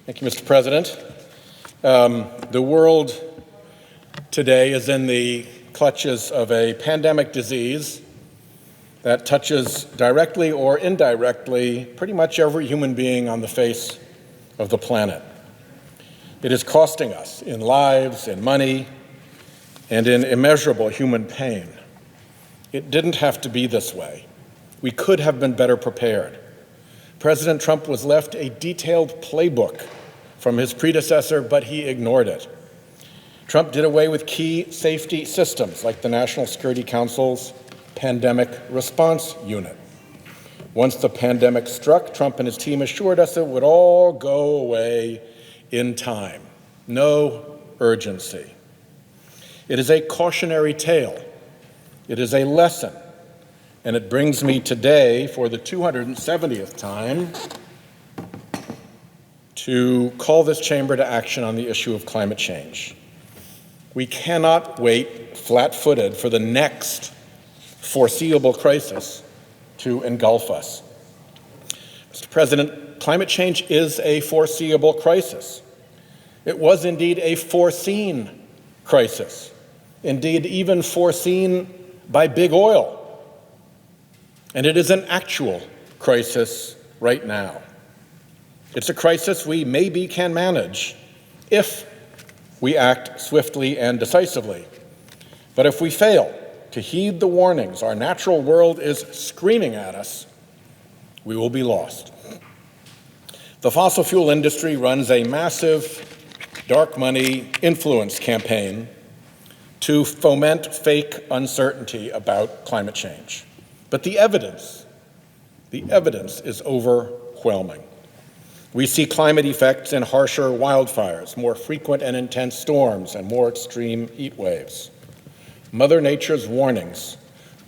Thank you, Mr. President. The world today is in the clutches of a pandemic disease that touches directly or indirectly pretty much every human being on the face of the planet. It is costing us in lives, in money, and in immeasurable human pain. It didn't have to be this way. We could have been better prepared. President Trump was left a detailed playbook from his predecessor, but he ignored it. Trump did away with key safety systems like the National Security Council's Pandemic Response Unit. Once the pandemic struck, Trump and his team assured us it would all go away in time. No urgency. It is a cautionary tale. It is a lesson. And it brings me today, for the 270th time, to call this chamber to action on the issue of climate change. We cannot wait flat-footed for the next foreseeable crisis to engulf us. Mr. President, climate change is a foreseeable crisis. It was indeed a foreseen crisis, indeed even foreseen by big oil. And it is an actual crisis right now. It's a crisis we maybe can manage if we act swiftly and decisively. But if we fail to heed the warnings our natural world is screaming at us, we will be lost. The fossil fuel industry runs a massive dark money influence campaign to foment fake uncertainty about climate change. But the evidence is overwhelming. We see climate effects in harsher wildfires, more frequent and intense storms, and more extreme heat waves. Mother Nature's warnings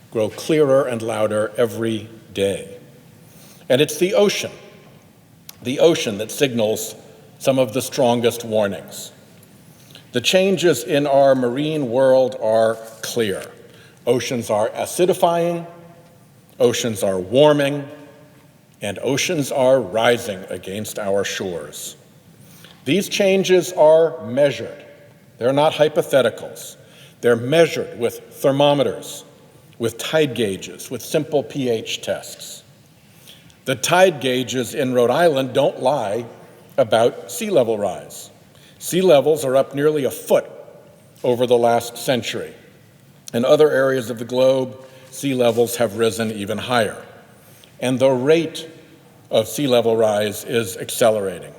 grow clearer and louder every day. And it's the ocean that signals some of the strongest warnings. The changes in our marine world are clear. Oceans are acidifying, oceans are warming, and oceans are rising against our shores. These changes are measured. They're not hypotheticals. They're measured with thermometers, with tide gauges, with simple pH tests. The tide gauges in Rhode Island don't lie about sea level rise. Sea levels are up nearly a foot over the last century. In other areas of the globe, sea levels have risen even higher. And the rate of sea level rise is accelerating.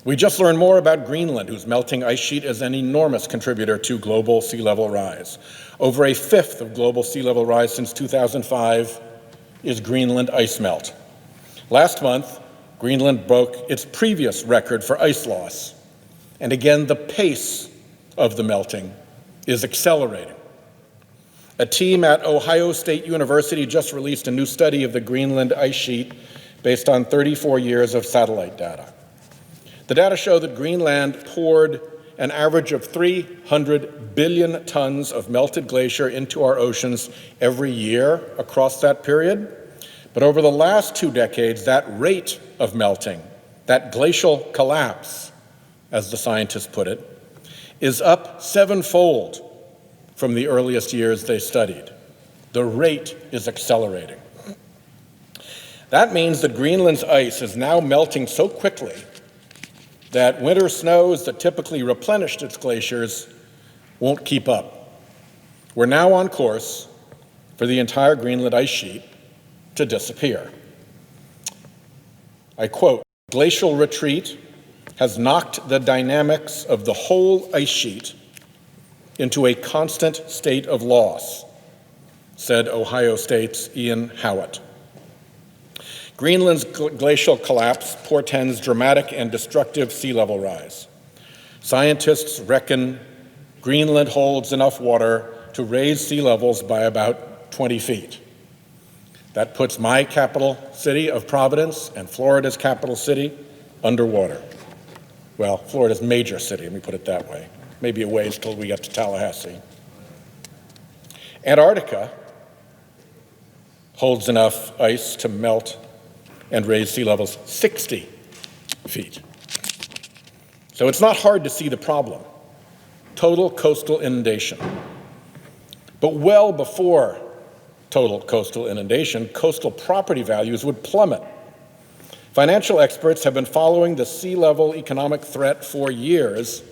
We just learned more about Greenland, whose melting ice sheet is an enormous contributor to global sea level rise. Over a fifth of global sea level rise since 2005 is Greenland ice melt. Last month, Greenland broke its previous record for ice loss. And again, the pace of the melting is accelerating. A team at Ohio State University just released a new study of the Greenland ice sheet based on 34 years of satellite data. The data show that Greenland poured an average of 300 billion tons of melted glacier into our oceans every year across that period. But over the last 2 decades, that rate of melting, that glacial collapse, as the scientists put it, is up 7-fold from the earliest years they studied. The rate is accelerating. That means that Greenland's ice is now melting so quickly that winter snows that typically replenished its glaciers won't keep up. We're now on course for the entire Greenland ice sheet to disappear. I quote, "Glacial retreat has knocked the dynamics of the whole ice sheet into a constant state of loss," said Ohio State's Ian Howitt. Greenland's glacial collapse portends dramatic and destructive sea level rise. Scientists reckon Greenland holds enough water to raise sea levels by about 20 feet. That puts my capital city of Providence and Florida's capital city underwater. Well, Florida's major city, let me put it that way. Maybe a ways till we get to Tallahassee. Antarctica holds enough ice to melt and raise sea levels 60 feet. So it's not hard to see the problem: total coastal inundation. But well before total coastal inundation, coastal property values would plummet. Financial experts have been following the sea level economic threat for years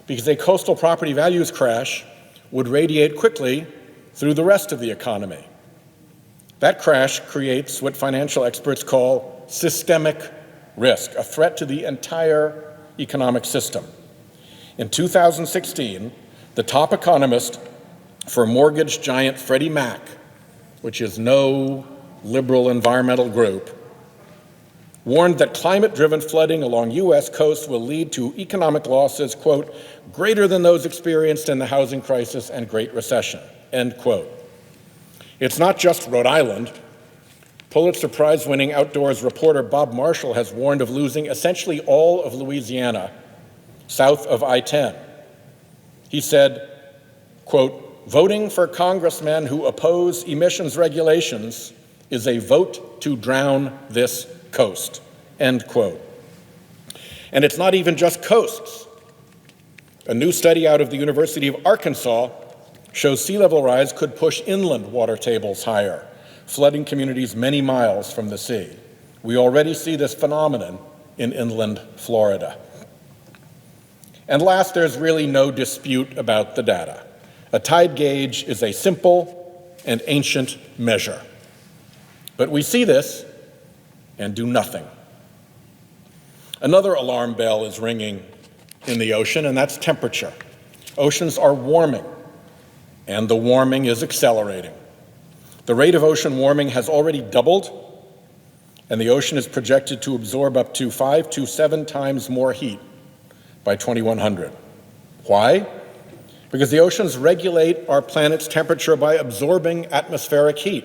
because a coastal property values crash would radiate quickly through the rest of the economy. That crash creates what financial experts call systemic risk, a threat to the entire economic system. In 2016, the top economist for mortgage giant Freddie Mac, which is no liberal environmental group, warned that climate-driven flooding along U.S. coasts will lead to economic losses, quote, greater than those experienced in the housing crisis and Great Recession, end quote. It's not just Rhode Island. Pulitzer Prize-winning outdoors reporter Bob Marshall has warned of losing essentially all of Louisiana south of I-10. He said, quote, voting for congressmen who oppose emissions regulations is a vote to drown this coast, end quote. And it's not even just coasts. A new study out of the University of Arkansas shows sea level rise could push inland water tables higher, flooding communities many miles from the sea. We already see this phenomenon in inland Florida. And last, there's really no dispute about the data. A tide gauge is a simple and ancient measure. But we see this and do nothing. Another alarm bell is ringing in the ocean, and that's temperature. Oceans are warming, and the warming is accelerating. The rate of ocean warming has already doubled, and the ocean is projected to absorb up to 5 to 7 times more heat by 2100. Why? Because the oceans regulate our planet's temperature by absorbing atmospheric heat.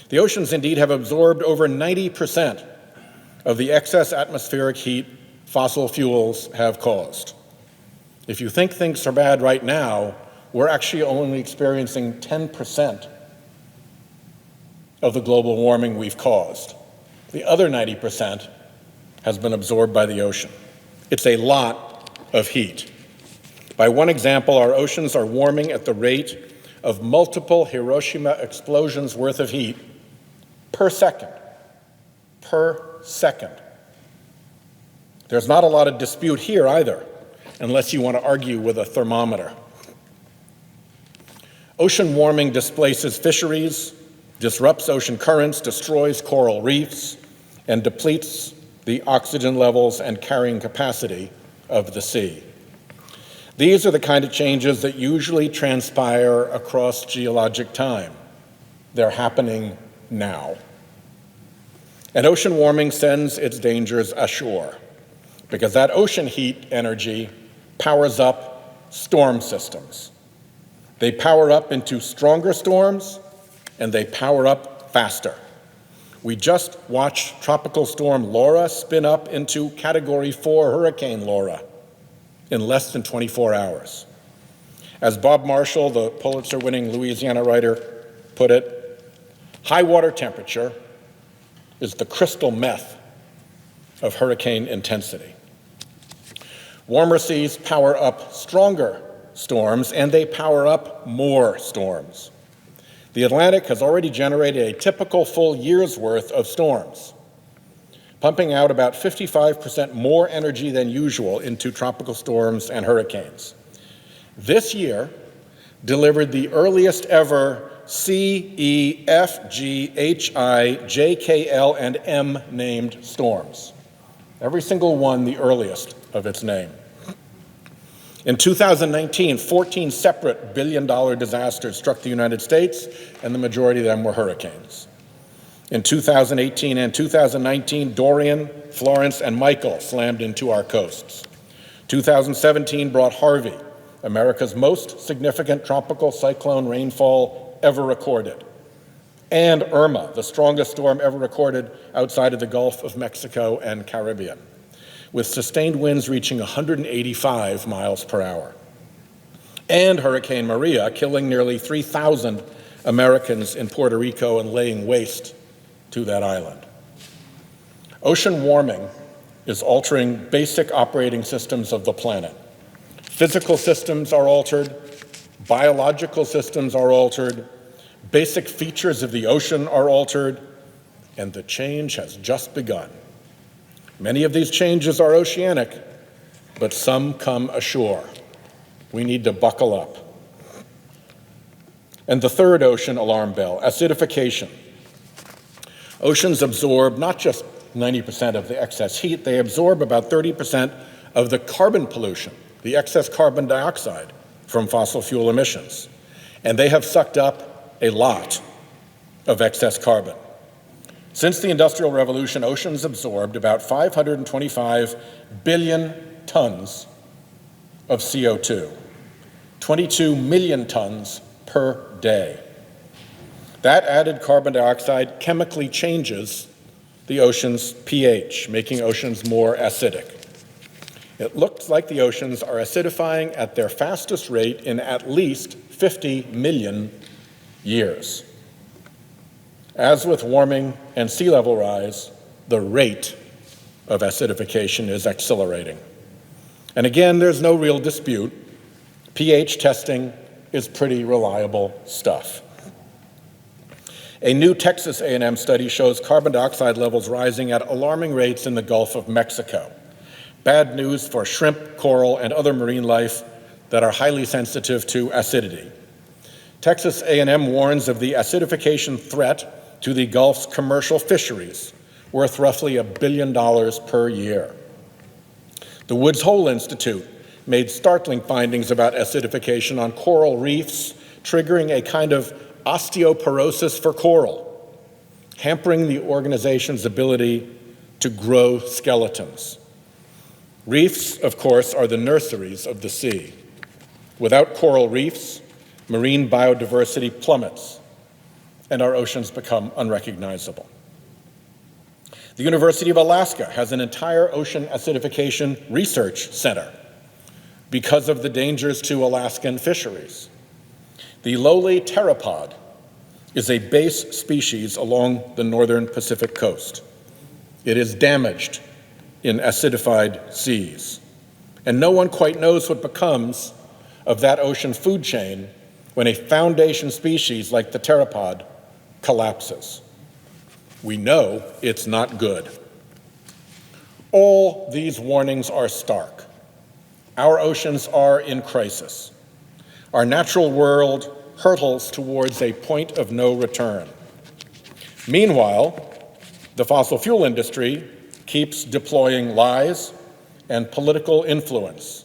The oceans indeed have absorbed over 90% of the excess atmospheric heat fossil fuels have caused. If you think things are bad right now, we're actually only experiencing 10% of the global warming we've caused. The other 90% has been absorbed by the ocean. It's a lot of heat. By one example, our oceans are warming at the rate of multiple Hiroshima explosions worth of heat per second. There's not a lot of dispute here either, unless you want to argue with a thermometer. Ocean warming displaces fisheries, disrupts ocean currents, destroys coral reefs, and depletes the oxygen levels and carrying capacity of the sea. These are the kind of changes that usually transpire across geologic time. They're happening now. And ocean warming sends its dangers ashore, because that ocean heat energy powers up storm systems. They power up into stronger storms, and they power up faster. We just watched Tropical Storm Laura spin up into Category 4 Hurricane Laura in less than 24 hours. As Bob Marshall, the Pulitzer-winning Louisiana writer, put it, high water temperature is the crystal meth of hurricane intensity. Warmer seas power up stronger storms, and they power up more storms. The Atlantic has already generated a typical full year's worth of storms, pumping out about 55% more energy than usual into tropical storms and hurricanes. This year delivered the earliest ever C, E, F, G, H, I, J, K, L, and M named storms. Every single one the earliest of its name. In 2019, 14 separate billion-dollar disasters struck the United States, and the majority of them were hurricanes. In 2018 and 2019, Dorian, Florence, and Michael slammed into our coasts. 2017 brought Harvey, America's most significant tropical cyclone rainfall ever recorded, and Irma, the strongest storm ever recorded outside of the Gulf of Mexico and Caribbean, with sustained winds reaching 185 miles per hour. And Hurricane Maria, killing nearly 3,000 Americans in Puerto Rico and laying waste to that island. Ocean warming is altering basic operating systems of the planet. Physical systems are altered, biological systems are altered, basic features of the ocean are altered, and the change has just begun. Many of these changes are oceanic, but some come ashore. We need to buckle up. And the third ocean alarm bell, acidification. Oceans absorb not just 90% of the excess heat, they absorb about 30% of the carbon pollution, the excess carbon dioxide from fossil fuel emissions. And they have sucked up a lot of excess carbon. Since the Industrial Revolution, oceans absorbed about 525 billion tons of CO2, 22 million tons per day. That added carbon dioxide chemically changes the ocean's pH, making oceans more acidic. It looks like the oceans are acidifying at their fastest rate in at least 50 million years. As with warming and sea level rise, the rate of acidification is accelerating. And again, there's no real dispute. pH testing is pretty reliable stuff. A new Texas A&M study shows carbon dioxide levels rising at alarming rates in the Gulf of Mexico. Bad news for shrimp, coral, and other marine life that are highly sensitive to acidity. Texas A&M warns of the acidification threat to the Gulf's commercial fisheries, worth roughly $1 billion per year. The Woods Hole Institute made startling findings about acidification on coral reefs, triggering a kind of osteoporosis for coral, hampering the organization's ability to grow skeletons. Reefs, of course, are the nurseries of the sea. Without coral reefs, marine biodiversity plummets, and our oceans become unrecognizable. The University of Alaska has an entire ocean acidification research center because of the dangers to Alaskan fisheries. The lowly pteropod is a base species along the northern Pacific coast. It is damaged in acidified seas, and no one quite knows what becomes of that ocean food chain when a foundation species like the pteropod collapses. We know it's not good. All these warnings are stark. Our oceans are in crisis. Our natural world hurtles towards a point of no return. Meanwhile, the fossil fuel industry keeps deploying lies and political influence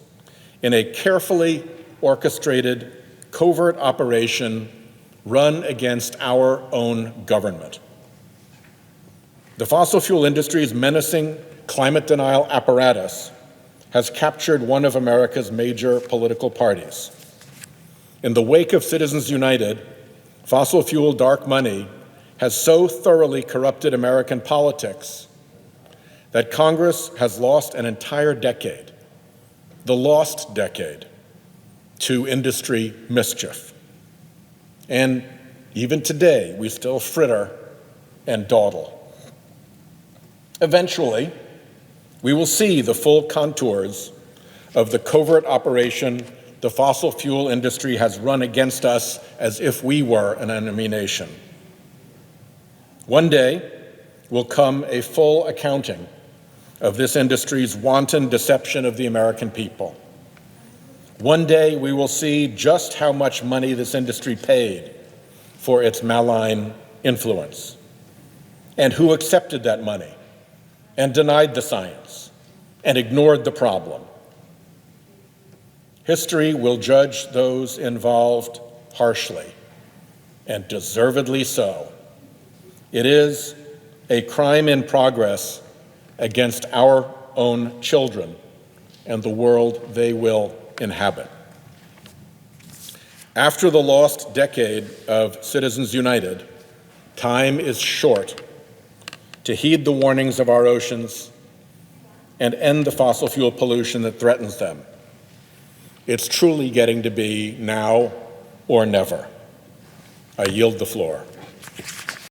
in a carefully orchestrated, covert operation run against our own government. The fossil fuel industry's menacing climate denial apparatus has captured one of America's major political parties. In the wake of Citizens United, fossil fuel dark money has so thoroughly corrupted American politics that Congress has lost an entire decade, the lost decade, to industry mischief. And even today, we still fritter and dawdle. Eventually, we will see the full contours of the covert operation the fossil fuel industry has run against us as if we were an enemy nation. One day will come a full accounting of this industry's wanton deception of the American people. One day we will see just how much money this industry paid for its malign influence, and who accepted that money and denied the science and ignored the problem. History will judge those involved harshly, and deservedly so. It is a crime in progress against our own children and the world they will inhabit. After the lost decade of Citizens United, time is short to heed the warnings of our oceans and end the fossil fuel pollution that threatens them. It's truly getting to be now or never. I yield the floor.